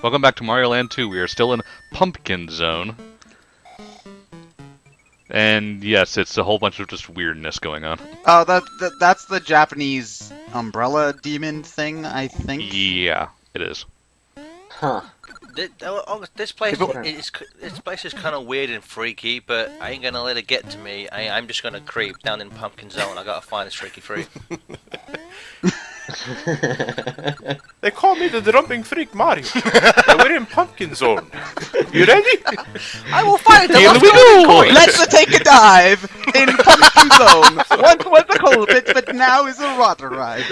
Welcome back to Mario Land 2. We are still in Pumpkin Zone. And yes, it's a whole bunch of just weirdness going on. Oh, that's the Japanese umbrella demon thing, I think. Yeah, it is. Huh. This place is kind of weird and freaky, but I ain't gonna let it get to me. I'm just gonna creep down in Pumpkin Zone. I gotta find this freaky freak. They call me the Drumping Freak Mario. And we're in Pumpkin Zone. You ready? I will find it. Here we go! Let's take a dive in Pumpkin Zone. Once was a cold pit, but now is a water ride.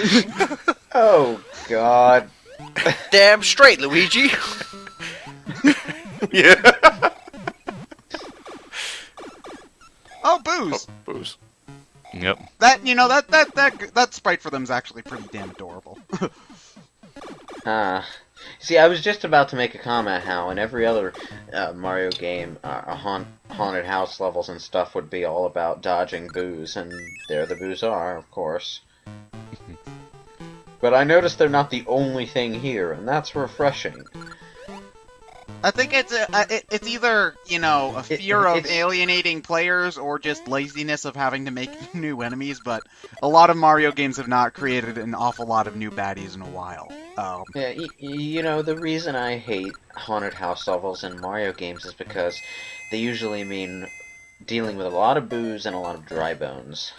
Oh, God. Damn straight, Luigi. Yeah. Oh, booze. Booze. Yep. That sprite for them is actually pretty damn adorable. See, I was just about to make a comment how in every other Mario game, haunted house levels and stuff would be all about dodging boos, and there the boos are, of course. But I noticed they're not the only thing here, and that's refreshing. I think it's either, a fear of alienating players or just laziness of having to make new enemies, but a lot of Mario games have not created an awful lot of new baddies in a while. Yeah, the reason I hate haunted house levels in Mario games is because they usually mean dealing with a lot of boos and a lot of dry bones.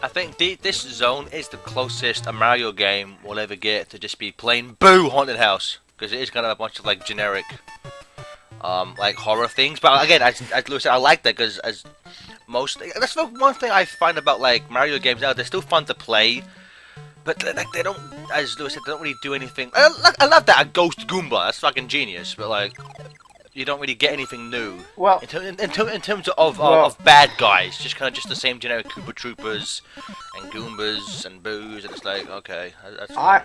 I think this zone is the closest a Mario game will ever get to just be plain boo haunted house. Because it is kind of a bunch of like generic, like horror things. But again, as Lewis said, I like that because that's the one thing I find about like Mario games now. They're still fun to play, but like they don't, as Lewis said, they don't really do anything. I love that a ghost Goomba. That's fucking genius. But like, you don't really get anything new. Well, in terms of bad guys, just kind of just the same generic Koopa Troopers and Goombas and boos, and it's like okay, that's fine.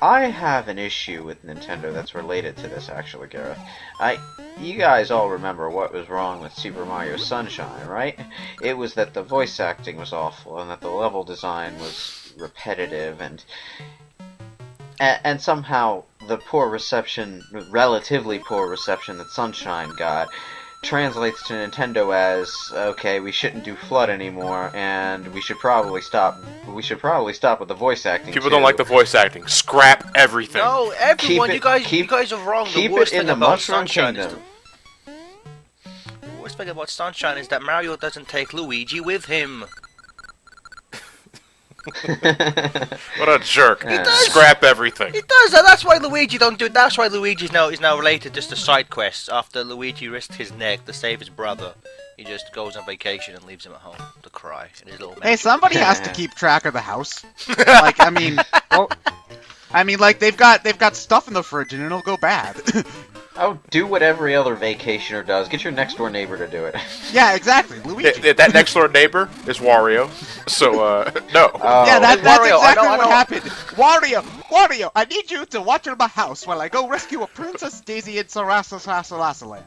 I have an issue with Nintendo that's related to this, actually, Gareth. You guys all remember what was wrong with Super Mario Sunshine, right? It was that the voice acting was awful, and that the level design was repetitive, and somehow the relatively poor reception that Sunshine got translates to Nintendo as, okay, we shouldn't do FLUDD anymore, and we should probably stop with the voice acting. People don't like the voice acting. Scrap everything. No, everyone, you guys are wrong. Keep it in the Mushroom Kingdom. The worst thing about Sunshine is that Mario doesn't take Luigi with him. What a jerk. He does. Scrap everything. He does, and that's why Luigi don't do it. That's why Luigi is now related just to side quests. After Luigi risked his neck to save his brother, he just goes on vacation and leaves him at home to cry in his little Hey, somebody has to keep track of the house. Like, they've got stuff in the fridge and it'll go bad. Oh, do what every other vacationer does. Get your next door neighbor to do it. Yeah, exactly. Luigi. That next door neighbor is Wario. So, no. Oh. Yeah, that's Wario, exactly I know. what happened. Wario, I need you to watch over my house while I go rescue a Princess Daisy in Sarashrasalahslhpeoiaghpeiohgapefi Land.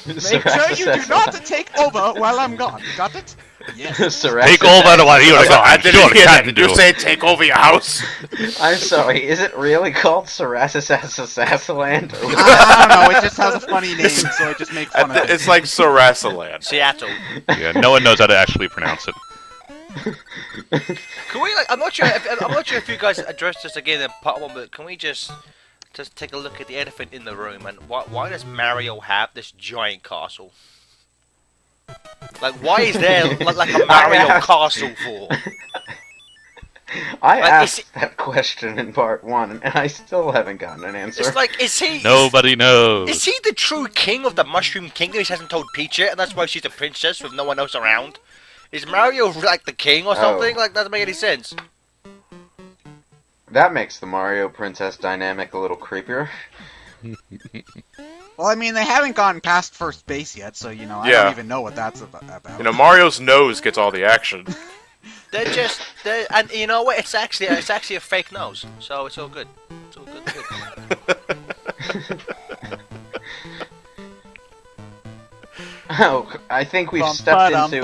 Make sure you do not take over while I'm gone. Got it? Yes. Take over while you're gone. I didn't hear that. Did you say take over your house? I'm sorry, is it really called Sarashrasalahslhpeoiaghpeiohgapefi I don't know, it just has a funny name, so I just make fun of it. It's like Sarashrasalahslhpeoiaghpeiohgapefi. Seattle. Yeah, no one knows how to actually pronounce it. Can we I'm not sure if you guys addressed this again in part one, but can we just take a look at the elephant in the room and why does Mario have this giant castle? Like, why is there like a Mario castle for? I asked that question in part 1, and I still haven't gotten an answer. It's like, is he... Nobody knows. Is he the true king of the Mushroom Kingdom? He hasn't told Peach yet, and that's why she's a princess with no one else around? Is Mario like the king or something? Like, that doesn't make any sense. That makes the Mario Princess dynamic a little creepier. Well, I mean, they haven't gotten past first base yet, so, I don't even know what that's about. Mario's nose gets all the action. And you know what? It's actually a fake nose, so it's all good. It's all good. Oh, I think we've stepped into...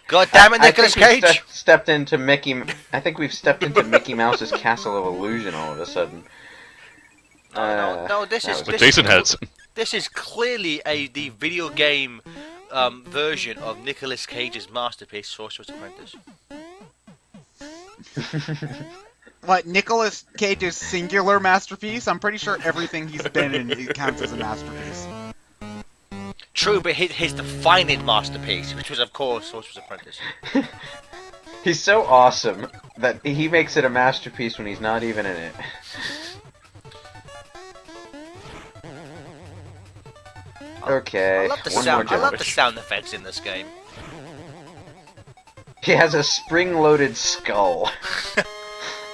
God damn it, Nicolas Cage! stepped into Mickey. I think we've stepped into Mickey Mouse's Castle of Illusion all of a sudden. No, this is With Jason heads. This is clearly the video game version of Nicolas Cage's masterpiece, Sorcerer's Apprentice. What, Nicolas Cage's singular masterpiece? I'm pretty sure everything he's been in counts as a masterpiece. True, but his defining masterpiece, which was, of course, Sorcerer's Apprentice. He's so awesome that he makes it a masterpiece when he's not even in it. Okay, I love the one sound. more I love jump. the sound effects in this game. He has a spring-loaded skull.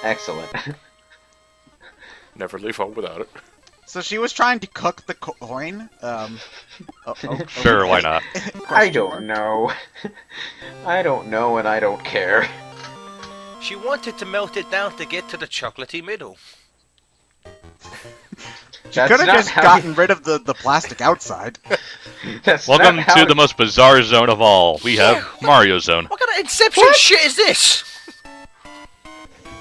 Excellent. Never leave home without it. So she was trying to cook the coin. Sure, why not? I don't know. I don't know and I don't care. She wanted to melt it down to get to the chocolatey middle. She could have just gotten rid of the plastic outside. That's Welcome not how to the most bizarre zone of all. We have Mario Zone. What kind of Inception shit is this?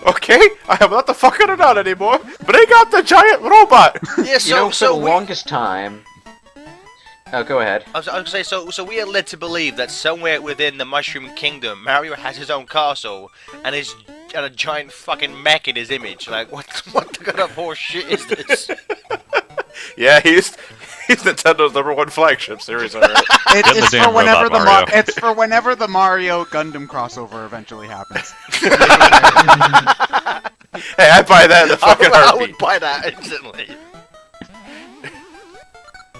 Okay, I am not the fucking it out anymore. Bring out the giant robot. Yeah, You know, for the longest time... Oh, go ahead. I was gonna say, so we are led to believe that somewhere within the Mushroom Kingdom, Mario has his own castle and a giant fucking mech in his image. Like, what kind of horse shit is this? Yeah, he's Nintendo's #1 flagship series already. It's damn for whenever robot, Mario. it's for whenever the Mario Gundam crossover eventually happens. Hey, I buy that in the fucking I heartbeat. would buy that instantly.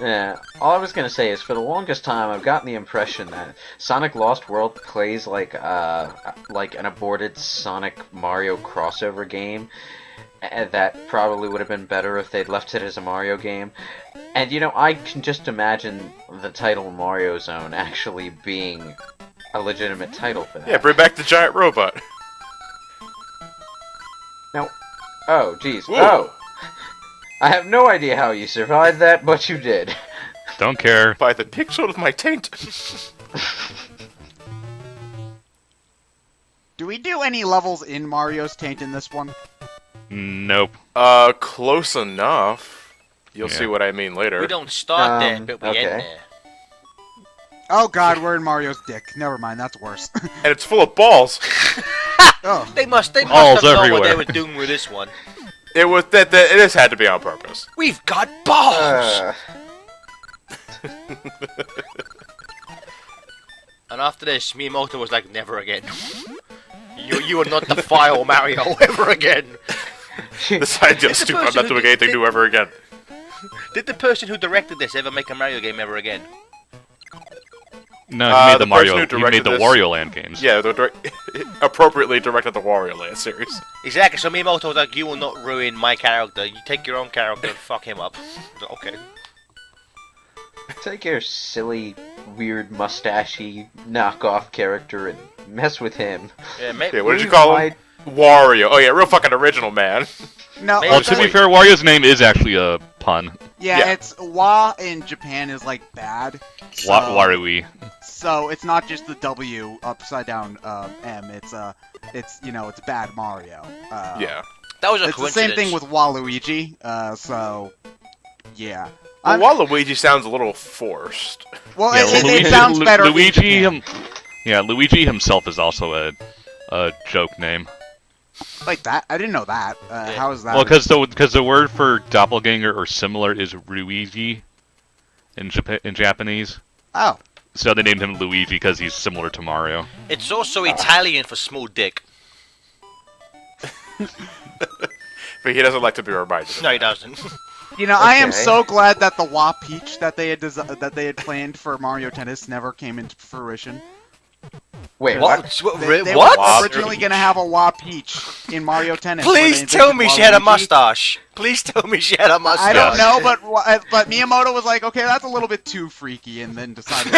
Yeah, all I was gonna say is for the longest time I've gotten the impression that Sonic Lost World plays like an aborted Sonic Mario crossover game. That probably would have been better if they'd left it as a Mario game. And you know, I can just imagine the title Mario Zone actually being a legitimate title for that. Yeah, bring back the giant robot. No. Oh, jeez. Ooh. Oh! I have no idea how you survived that, but you did. Don't care. By the pixel of my taint. Do we do any levels in Mario's Taint in this one? Nope. Close enough. You'll Yeah. see what I mean later. We don't start there, but we okay. end there. Oh god, we're in Mario's dick. Never mind, that's worse. And it's full of balls. Oh. They must Balls have known what they everywhere. were doing with this one. It was that it just had to be on purpose. We've got balls! And after this, Miyamoto was like, never again. You are not the file, Mario, ever again. This idea's stupid. I'm not doing anything new ever again. Did the person who directed this ever make a Mario game ever again? No, he made the the Mario. person who He made directed the this- Wario Land games. Yeah, appropriately directed the Wario Land series. Exactly, so Miyamoto was like, you will not ruin my character. You take your own character and fuck him up. Okay. Take your silly, weird, mustachy knockoff character and mess with him. Yeah, Yeah, what did you call him? Wario. Oh yeah, real fucking original, man. No, Well, Well, to be fair, Wario's name is actually a pun. yeah, it's Wa in Japan is like bad. So, Warui. so it's not just the W upside down M. It's you know it's bad Mario. Yeah. that was a It's the coincidence. same thing with Waluigi. So yeah. Well, I'm- Waluigi sounds a little forced. Well, Yeah, it sounds better. in Luigi. Japan. Luigi himself is also a joke name. Like that? I didn't know that. How is that? Well, because the word for doppelganger or similar is Ruigi in Japanese. Oh. So they named him Luigi because he's similar to Mario. It's also Italian for small dick. But he doesn't like to be reminded. of No, he that. doesn't. You know, I am Okay. so glad that the Wa Peach that they had planned for Mario Tennis never came into fruition. Wait, What? what? They What? were originally going to have a Wa Peach in Mario Tennis. where Please they tell invented me she had a Waluigi. mustache. Please tell me she had a mustache. I don't know, but Miyamoto was like, okay, that's a little bit too freaky, and then decided.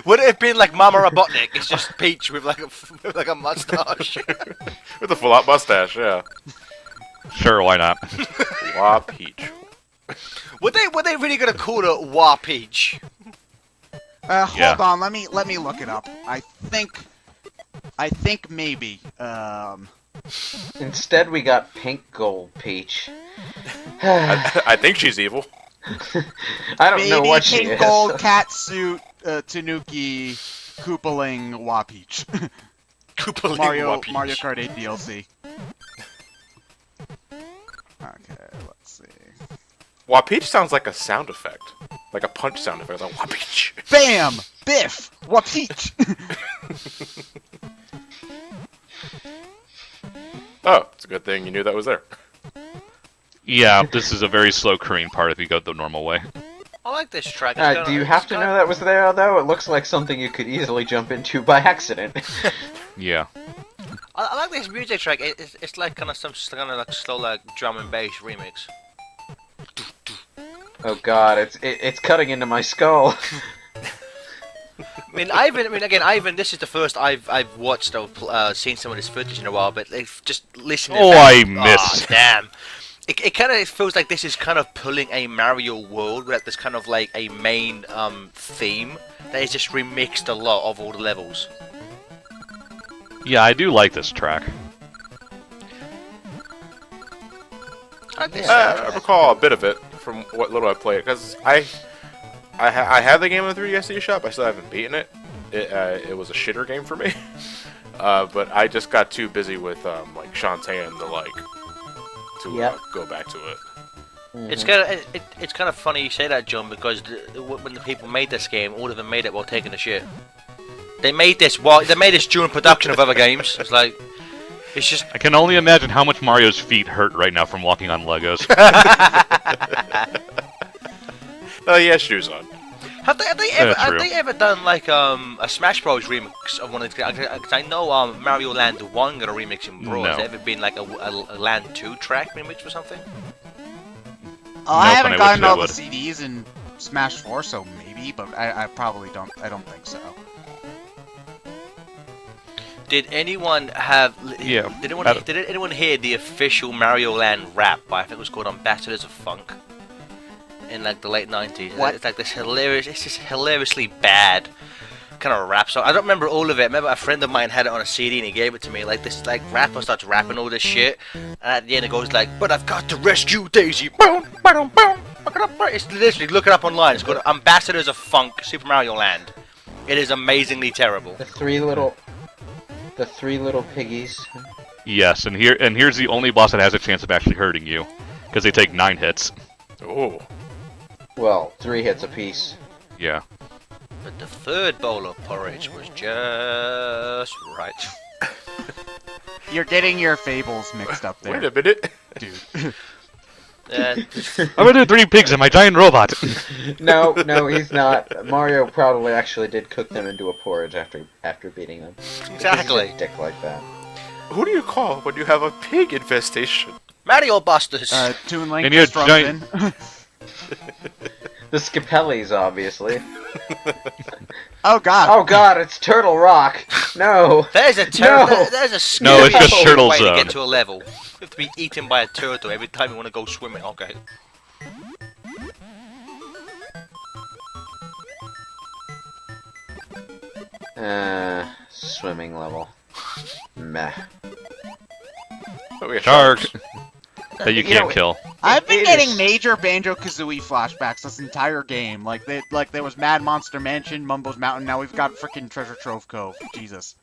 Would it have been like Mama Robotnik? It's just Peach with like a mustache. With a full-out mustache, yeah. Sure, why not? Wah Peach. Were they really gonna call her Wa Peach? Hold Yeah. on, let me look it up. I think I think maybe. Instead, we got Pink Gold Peach. I think she's evil. I don't Maybe know what she pink is. gold cat suit, Tanuki, Koopaling, Wapeach. Koopa Mario Peach. Mario Kart 8 DLC. Okay, let's see. Wapeach sounds like a sound effect. Like a punch sound effect. Like Wapeach. Bam! Biff! Wapeach! Oh, it's a good thing you knew that was there. Yeah, this is a very slow Korean part if you go the normal way. I like this track. It's kinda- Do you have it's to kinda- know that was there, though? It looks like something you could easily jump into by accident. Yeah. I like this music track. It's like kind of some kind of like slow like drum and bass remix. Oh god, it's cutting into my skull. I mean, Ivan. This is the first I've watched or seen some of this footage in a while, but like, just listening. Oh, back, I missed. Damn. It kind of feels like this is kind of pulling a Mario world where there's kind of like a main theme that is just remixed a lot of all the levels. Yeah, I do like this track. I like this. I recall a bit of it from what little I played, because I have the game in the 3DS eShop. I still haven't beaten it. It was a shitter game for me. But I just got too busy with like Shantae and the like to go back to it. It's kind of funny you say that, John, because when the people made this game, all of them made it while taking a shit. They made this during production of other games. It's like, it's just. I can only imagine how much Mario's feet hurt right now from walking on Legos. Oh, he has shoes on. Have they ever done like a Smash Bros remix of one of the? Cause I know Mario Land 1 got a remix in Brawl. No. Has there ever been like a Land 2 track remix or something? I Nope, haven't and I gotten wish I all the would. CDs in Smash 4, so maybe, but I probably don't. I don't think so. Did anyone have? Yeah. Did anyone hear the official Mario Land rap? I think it was called "Ambassadors of Funk" in like the late '90s. What? It's like this hilarious. It's just hilariously bad kind of rap song. I don't remember all of it. I remember a friend of mine had it on a CD and he gave it to me. Like this, like rapper starts rapping all this shit, and at the end it goes like, "But I've got to rescue Daisy." Boom, boom, boom. It's literally look it up online. It's called "Ambassadors of Funk" Super Mario Land. It is amazingly terrible. The three little piggies. Yes, and here's the only boss that has a chance of actually hurting you, because they take 9 hits. Oh. Well, 3 hits apiece. Yeah. But the third bowl of porridge was just right. You're getting your fables mixed up there, Wait a minute. dude. I'm gonna do 3 pigs and my giant robot. No, he's not. Mario probably actually did cook them into a porridge after beating them. Exactly. He's a dick like that. Who do you call when you have a pig infestation? Mario Busters. Toon Link And you're just runs giant- in. The Scapellis, obviously. Oh god. Oh god, it's Turtle Rock! No! There's a No. turtle. There's a No, it's just scary Turtle way to Zone. get to a level. You have to be eaten by a turtle every time you want to go swimming. Okay. Swimming level. Meh. Oh, we got Shark. sharks. That you You know, can't kill. I've been it getting is- major Banjo-Kazooie flashbacks this entire game. Like there was Mad Monster Mansion, Mumbo's Mountain. Now we've got frickin' Treasure Trove Cove. Jesus.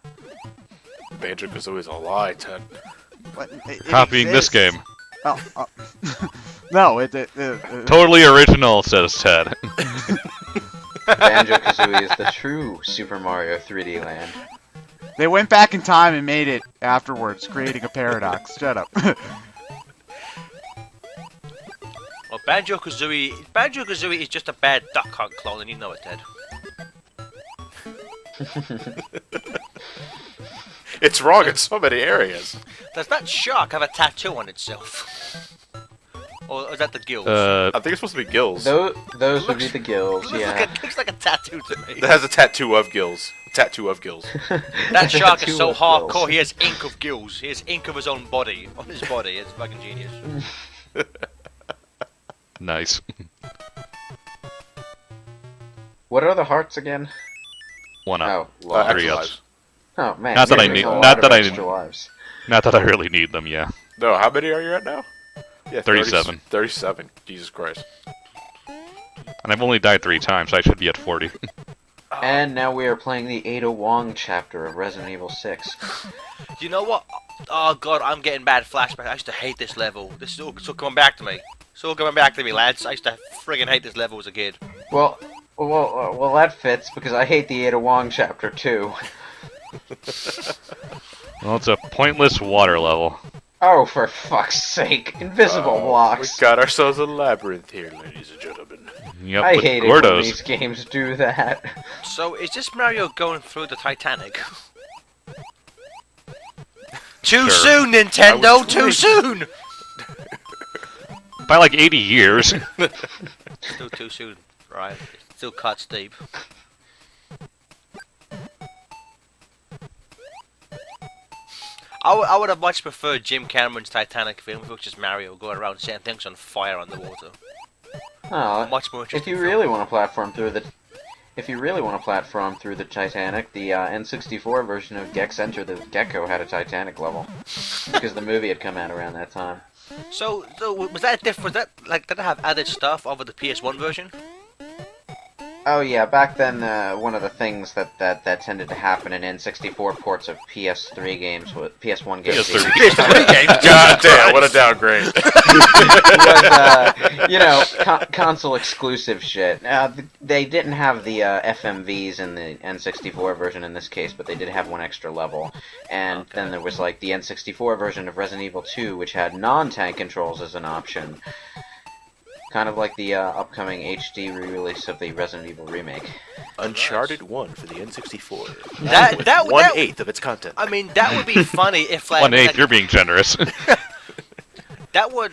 Banjo-Kazooie is a lie, Ted. What? It Copying this exists. game. Oh. No, it Totally original, says Ted. Banjo-Kazooie is the true Super Mario 3D Land. They went back in time and made it afterwards, creating a paradox. Shut up. Well, Banjo-Kazooie is just a bad Duck Hunt clone, and you know it, Ted. It's wrong in so many areas. Does that shark have a tattoo on itself? Or is that the gills? I think it's supposed to be gills. Those would be the gills, yeah. Looks like a tattoo to me. It has a tattoo of gills. Tattoo of gills. That shark is Tattoo so of hardcore, gills. he has ink of gills. He has ink of his own body on his body. It's fucking genius. Nice. What are the hearts again? One up. Oh, lost. Three Actual ups. lives. Oh man, Not that you're I getting need- a lot not of that I- extra lives. Not that I really need them, yeah. No, how many are you at now? Yeah, 37. 37. Jesus Christ. And I've only died 3 times, so I should be at 40. And now we are playing the Ada Wong chapter of Resident Evil 6. You know what? Oh god, I'm getting bad flashbacks. I used to hate this level. This is all coming back to me. It's all coming back to me, lads. I used to friggin' hate this level as a kid. Well, that fits because I hate the Ada Wong chapter too. Well, it's a pointless water level. Oh, for fuck's sake! Invisible blocks. We got ourselves a labyrinth here, ladies and gentlemen. Yep, I with hate it when Gordos. these games do that. So, is this Mario going through the Titanic? Too Sure. soon, I Nintendo! was Too waiting. soon! By like 80 years. Still too soon, right? Still cuts deep. I would have much preferred Jim Cameron's Titanic film, which is Mario going around setting things on fire underwater. Oh, Much more if interesting. you really want to platform through the Titanic, the N64 version of Gex Enter the Gecko had a Titanic level because the movie had come out around that time. So was that different? Was that like did it have added stuff over the PS1 version? Oh yeah, back then one of the things that tended to happen in N64 ports of PS3 games, PS1 games, PS3. God damn, what a downgrade. was console exclusive shit. They didn't have the FMVs in the N64 version in this case, but they did have one extra level. And then there was like the N64 version of Resident Evil 2, which had non-tank controls as an option. Kind of like the upcoming HD re-release of the Resident Evil remake. Uncharted 1 for the N64. That- with that- 1/8 of its content. I mean, that would be funny if like 1/8, like, you're being generous. that would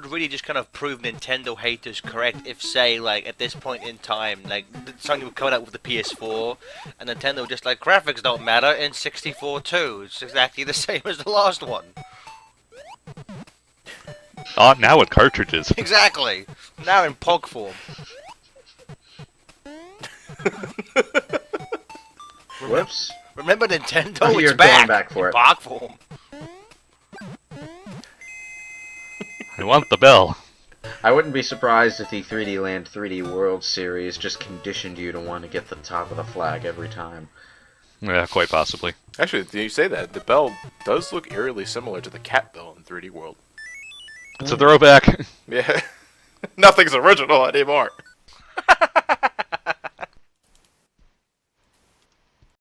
really just kind of prove Nintendo haters correct if, say, like at this point in time, like something would come out with the PS4, and Nintendo would just like graphics don't matter in 64 too. It's exactly the same as the last one. Now with cartridges. Exactly. Now in POG form. Whoops. Remember Nintendo? Oh, It's you're back. going back for in it. POG form. I want the bell. I wouldn't be surprised if the 3D Land 3D World series just conditioned you to want to get the top of the flag every time. Yeah, quite possibly. Actually, you say that, the bell does look eerily similar to the cat bell in 3D World. It's a throwback. Yeah. Nothing's original anymore.